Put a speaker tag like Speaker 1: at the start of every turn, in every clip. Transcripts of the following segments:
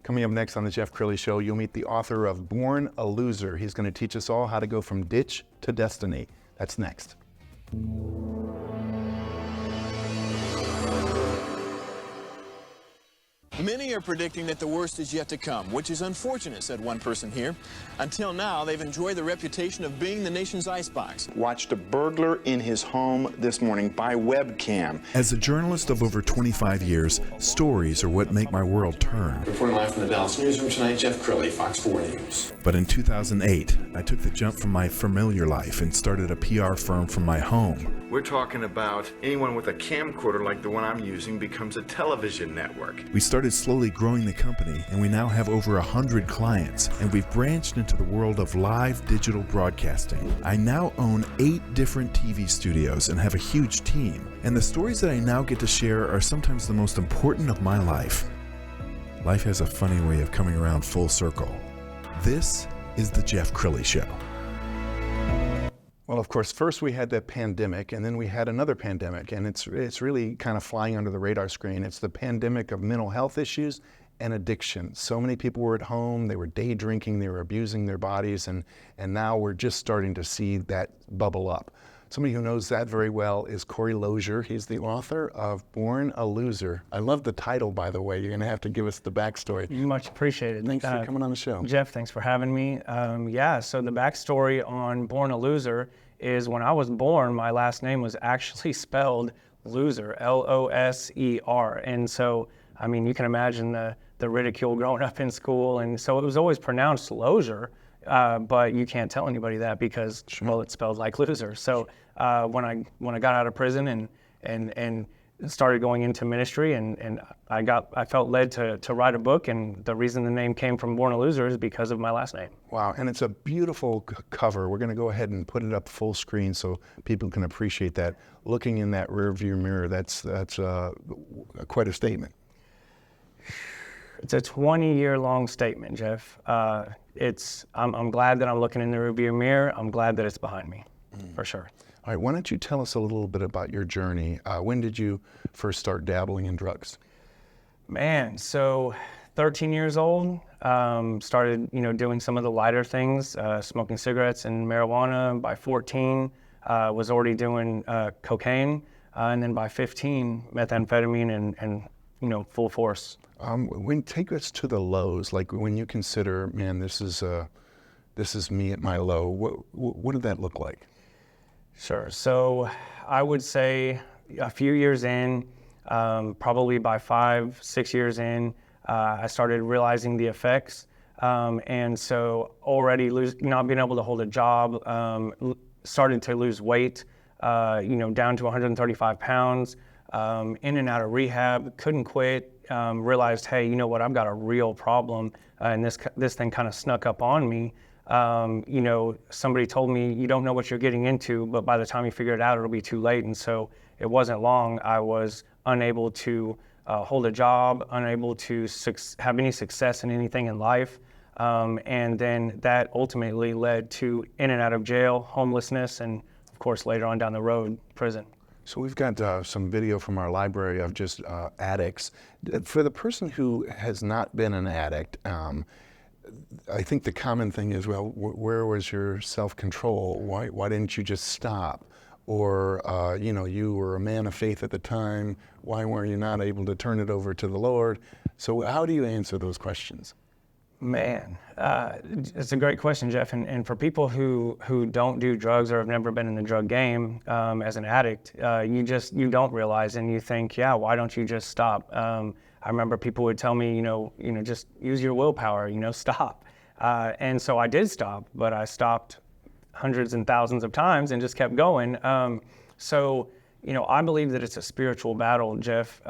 Speaker 1: Coming up next on the Jeff Crilley Show, you'll meet the author of Born a Loser. He's going to teach us all how to go from ditch to destiny. That's next.
Speaker 2: Many are predicting that the worst is yet to come, which is unfortunate, said one person here. Until now, they've enjoyed the reputation of being the nation's icebox.
Speaker 3: Watched a burglar in his home this morning by webcam.
Speaker 4: As a journalist of over 25 years, stories are what make my world turn.
Speaker 5: Reporting live from the Dallas newsroom tonight, Jeff Crilley, Fox 4 News.
Speaker 4: But in 2008, I took the jump from my familiar life and started a PR firm from my home.
Speaker 3: We're talking about anyone with a camcorder like the one I'm using becomes a television network.
Speaker 4: We started slowly growing the company, and we now have over 100 clients, and we've branched into the world of live digital broadcasting. I now own 8 different TV studios and have a huge team, and the stories that I now get to share are sometimes the most important of my life. Life has a funny way of coming around full circle. This is the Jeff Crilley Show.
Speaker 1: Well, of course, first we had the pandemic, and then we had another pandemic, and it's really kind of flying under the radar screen. It's the pandemic of mental health issues and addiction. So many people were at home, they were day drinking, they were abusing their bodies, and now we're just starting to see that bubble up. Somebody who knows that very well is Cory Losier. He's the author of Born a Loser. I love the title, by the way. You're going to have to give us the backstory.
Speaker 6: Much appreciated.
Speaker 1: Thanks for coming on the show.
Speaker 6: Jeff, thanks for having me. So the backstory on Born a Loser is when I was born, my last name was actually spelled Loser, L-O-S-E-R. And so, I mean, you can imagine the ridicule growing up in school. And so it was always pronounced Losier. But you can't tell anybody that because, well, it's spelled like loser. So when I got out of prison and started going into ministry, and I felt led to write a book, and the reason the name came from Born a Loser is because of my last name.
Speaker 1: Wow, and it's a beautiful cover. We're going to go ahead and put it up full screen so people can appreciate that. Looking in that rearview mirror, that's quite a statement.
Speaker 6: It's a 20-year-long statement, Jeff. I'm glad that I'm looking in the rearview mirror. I'm glad that it's behind me, for sure.
Speaker 1: All right, why don't you tell us a little bit about your journey? When did you first start dabbling in drugs?
Speaker 6: Man, so 13 years old, started doing some of the lighter things, smoking cigarettes and marijuana. By 14, was already doing cocaine, and then by 15, methamphetamine and full force.
Speaker 1: Take us to the lows, like when you consider, man, this is me at my low. What did that look like?
Speaker 6: Sure. So I would say a few years in, probably by 5-6 years in, I started realizing the effects. And so already not being able to hold a job, started to lose weight, down to 135 pounds, in and out of rehab, couldn't quit. Realized, hey, you know what, I've got a real problem, and this thing kind of snuck up on me. Somebody told me, you don't know what you're getting into, but by the time you figure it out, it'll be too late. And so it wasn't long. I was unable to hold a job, unable to have any success in anything in life. And then that ultimately led to in and out of jail, homelessness, and of course, later on down the road, prison.
Speaker 1: So we've got some video from our library of just addicts. For the person who has not been an addict, I think the common thing is, well, where was your self-control? Why didn't you just stop? Or, you were a man of faith at the time. Why were you not able to turn it over to the Lord? So how do you answer those questions?
Speaker 6: Man, it's a great question, Jeff. And for people who don't do drugs or have never been in the drug game as an addict, you don't realize, and you think, yeah, why don't you just stop? I remember people would tell me, just use your willpower, stop. And so I did stop, but I stopped hundreds and thousands of times and just kept going. So I believe that it's a spiritual battle, Jeff.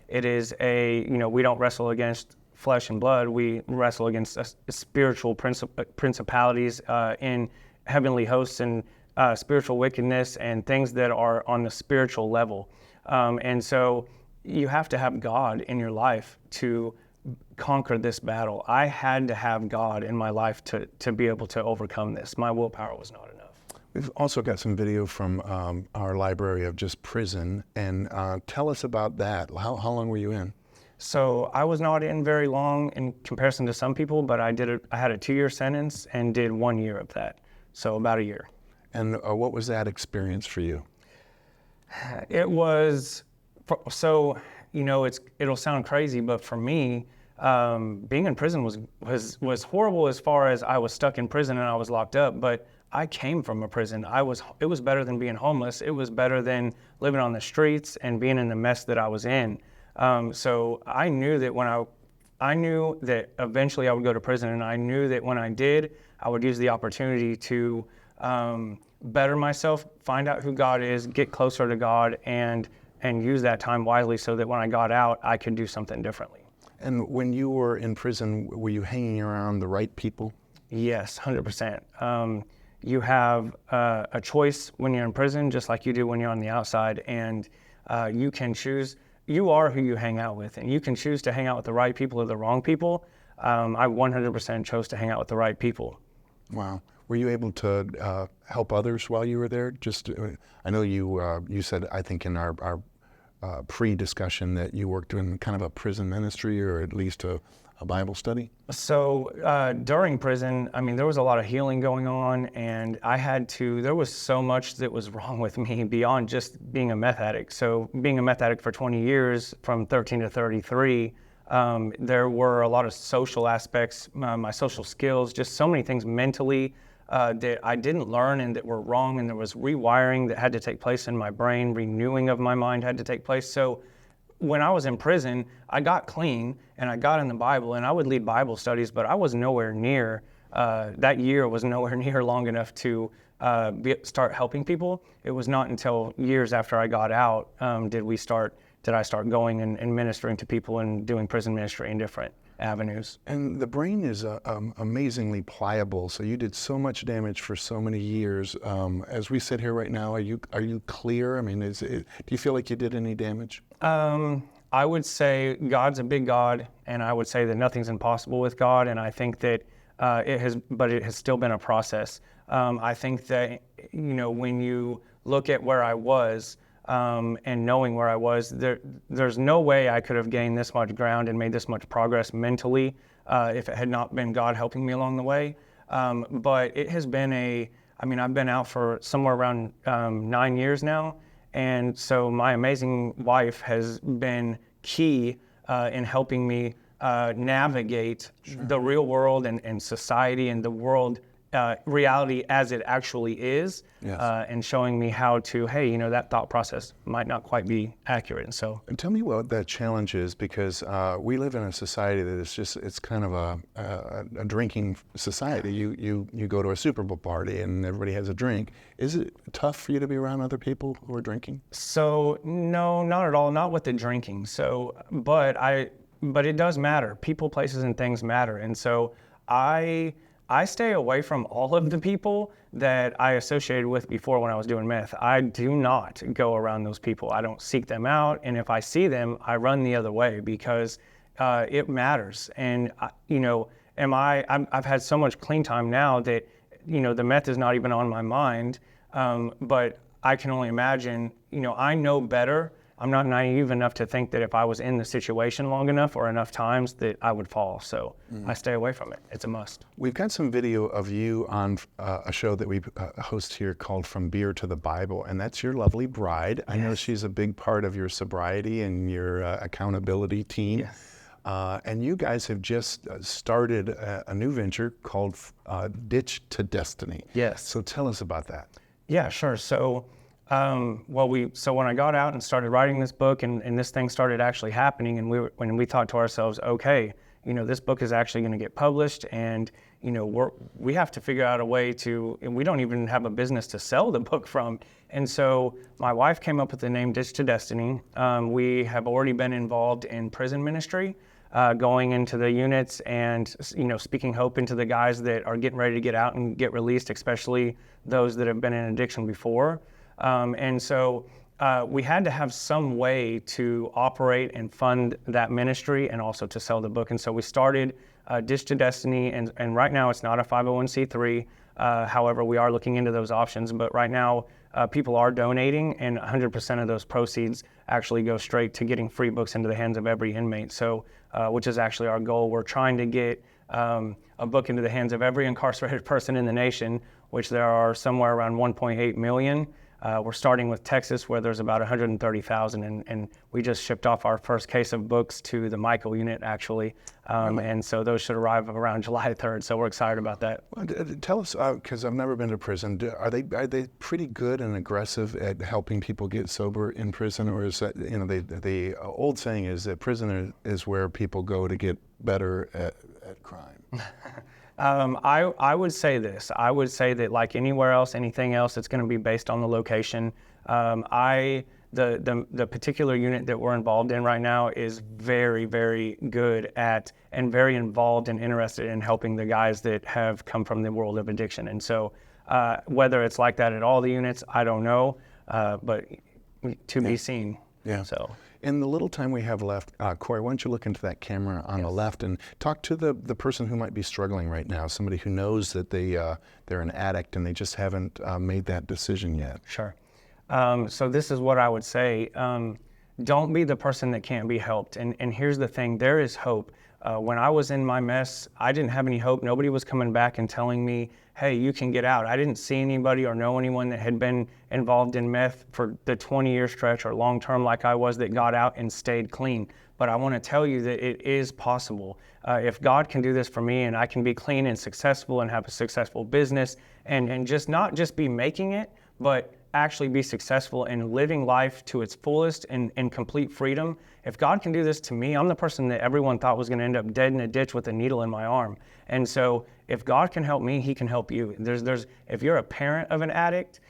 Speaker 6: It is we don't wrestle against flesh and blood. We wrestle against spiritual principalities in heavenly hosts and spiritual wickedness and things that are on the spiritual level. And so you have to have God in your life to conquer this battle. I had to have God in my life to be able to overcome this. My willpower was not enough.
Speaker 1: We've also got some video from our library of just prison, and tell us about that. How long were you in?
Speaker 6: So I was not in very long in comparison to some people, but I had a 2-year sentence and did 1 year of that. So about a year.
Speaker 1: And what was that experience for you?
Speaker 6: It was, so, it'll sound crazy, but for me, being in prison was horrible as far as I was stuck in prison and I was locked up, but I came from a prison. It was better than being homeless. It was better than living on the streets and being in the mess that I was in. So I knew that I knew that eventually I would go to prison, and I knew that when I did, I would use the opportunity to better myself, find out who God is, get closer to God, and use that time wisely so that when I got out, I could do something differently.
Speaker 1: And when you were in prison, were you hanging around the right people?
Speaker 6: Yes, 100%. You have a choice when you're in prison, just like you do when you're on the outside, and you can choose. You are who you hang out with, and you can choose to hang out with the right people or the wrong people. I 100% chose to hang out with the right people.
Speaker 1: Wow. Were you able to help others while you were there? I know you said, I think in our pre-discussion, that you worked in kind of a prison ministry, or at least a Bible study?
Speaker 6: So during prison, there was a lot of healing going on, and there was so much that was wrong with me beyond just being a meth addict. So being a meth addict for 20 years, from 13 to 33, there were a lot of social aspects, my social skills, just so many things mentally that I didn't learn and that were wrong, and there was rewiring that had to take place in my brain, renewing of my mind had to take place. So when I was in prison, I got clean and I got in the Bible, and I would lead Bible studies, but I was nowhere near, that year was nowhere near long enough to start helping people. It was not until years after I got out did I start going and ministering to people and doing prison ministry in different avenues.
Speaker 1: And the brain is amazingly pliable, so you did so much damage for so many years. As we sit here right now, are you clear? Do you feel like you did any damage?
Speaker 6: I would say God's a big God, and I would say that nothing's impossible with God, and I think that it has still been a process. I think that, when you look at where I was, and knowing where I was, there's no way I could have gained this much ground and made this much progress mentally if it had not been God helping me along the way. But it has been I've been out for somewhere around 9 years now, and so my amazing wife has been key in helping me navigate the real world and society and the world reality as it actually is,
Speaker 1: yes.
Speaker 6: And showing me how to, hey, that thought process might not quite be accurate. And so,
Speaker 1: and tell me what that challenge is, because we live in a society that it's kind of a drinking society. You go to a Super Bowl party and everybody has a drink. Is it tough for you to be around other people who are drinking?
Speaker 6: So no, not at all. Not with the drinking. So, but it does matter. People, places, and things matter. And so I stay away from all of the people that I associated with before when I was doing meth. I do not go around those people. I don't seek them out, and if I see them, I run the other way, because it matters. And I've had so much clean time now that the meth is not even on my mind. But I can only imagine. I know better. I'm not naive enough to think that if I was in the situation long enough or enough times that I would fall. So I stay away from it. It's a must.
Speaker 1: We've got some video of you on a show that we host here called From Beer to the Bible, and that's your lovely bride. Yes. I know she's a big part of your sobriety and your accountability team.
Speaker 6: Yes.
Speaker 1: And you guys have just started a new venture called Ditch to Destiny.
Speaker 6: Yes.
Speaker 1: So tell us about that.
Speaker 6: Yeah, sure. So when I got out and started writing this book, and this thing started actually happening, and when we thought to ourselves, okay, this book is actually going to get published, and we have to figure out a way to, and we don't even have a business to sell the book from. And so my wife came up with the name Ditch to Destiny. We have already been involved in prison ministry, going into the units and speaking hope into the guys that are getting ready to get out and get released, especially those that have been in addiction before. And so we had to have some way to operate and fund that ministry and also to sell the book. And so we started Ditch to Destiny, and right now it's not a 501c3. However, we are looking into those options. But right now, people are donating, and 100% of those proceeds actually go straight to getting free books into the hands of every inmate. So, which is actually our goal. We're trying to get a book into the hands of every incarcerated person in the nation, which there are somewhere around 1.8 million. We're starting with Texas, where there's about 130,000, and we just shipped off our first case of books to the Michael unit, actually. And so those should arrive around July 3rd, so we're excited about that.
Speaker 1: Well, tell us, because I've never been to prison, are they pretty good and aggressive at helping people get sober in prison, or is that, the old saying is that prison is where people go to get better at crime?
Speaker 6: I would say this. I would say that like anywhere else, anything else, it's going to be based on the location. The particular unit that we're involved in right now is very, very good at and very involved and interested in helping the guys that have come from the world of addiction. And so whether it's like that at all the units, I don't know, but to be seen.
Speaker 1: Yeah.
Speaker 6: So.
Speaker 1: In the little time we have left, Cory, why don't you look into that camera on the left and talk to the person who might be struggling right now, somebody who knows that they're an addict and they just haven't made that decision yet.
Speaker 6: Sure. So this is what I would say. Don't be the person that can't be helped. And here's the thing, there is hope. When I was in my mess, I didn't have any hope. Nobody was coming back and telling me, hey, you can get out. I didn't see anybody or know anyone that had been involved in meth for the 20-year stretch or long term like I was that got out and stayed clean. But I want to tell you that it is possible. If God can do this for me and I can be clean and successful and have a successful business and just not just be making it, but actually be successful in living life to its fullest and complete freedom. If God can do this to me, I'm the person that everyone thought was going to end up dead in a ditch with a needle in my arm. And so if God can help me, he can help you. If you're a parent of an addict,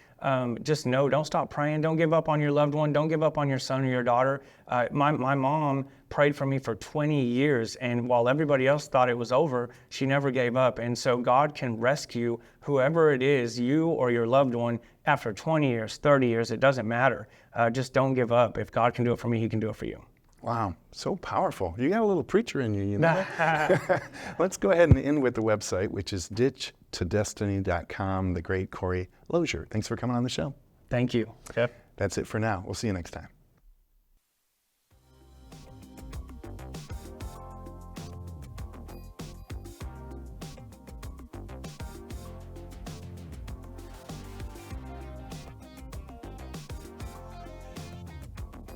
Speaker 6: just know, don't stop praying. Don't give up on your loved one. Don't give up on your son or your daughter. My mom prayed for me for 20 years, and while everybody else thought it was over, she never gave up. And so God can rescue whoever it is, you or your loved one, after 20 years, 30 years, it doesn't matter. Just don't give up. If God can do it for me, he can do it for you.
Speaker 1: Wow, so powerful. You got a little preacher in you, you know? Let's go ahead and end with the website, which is ditchtodestiny.com, the great Cory Losier. Thanks for coming on the show.
Speaker 6: Thank you, Jeff.
Speaker 1: That's it for now. We'll see you next time.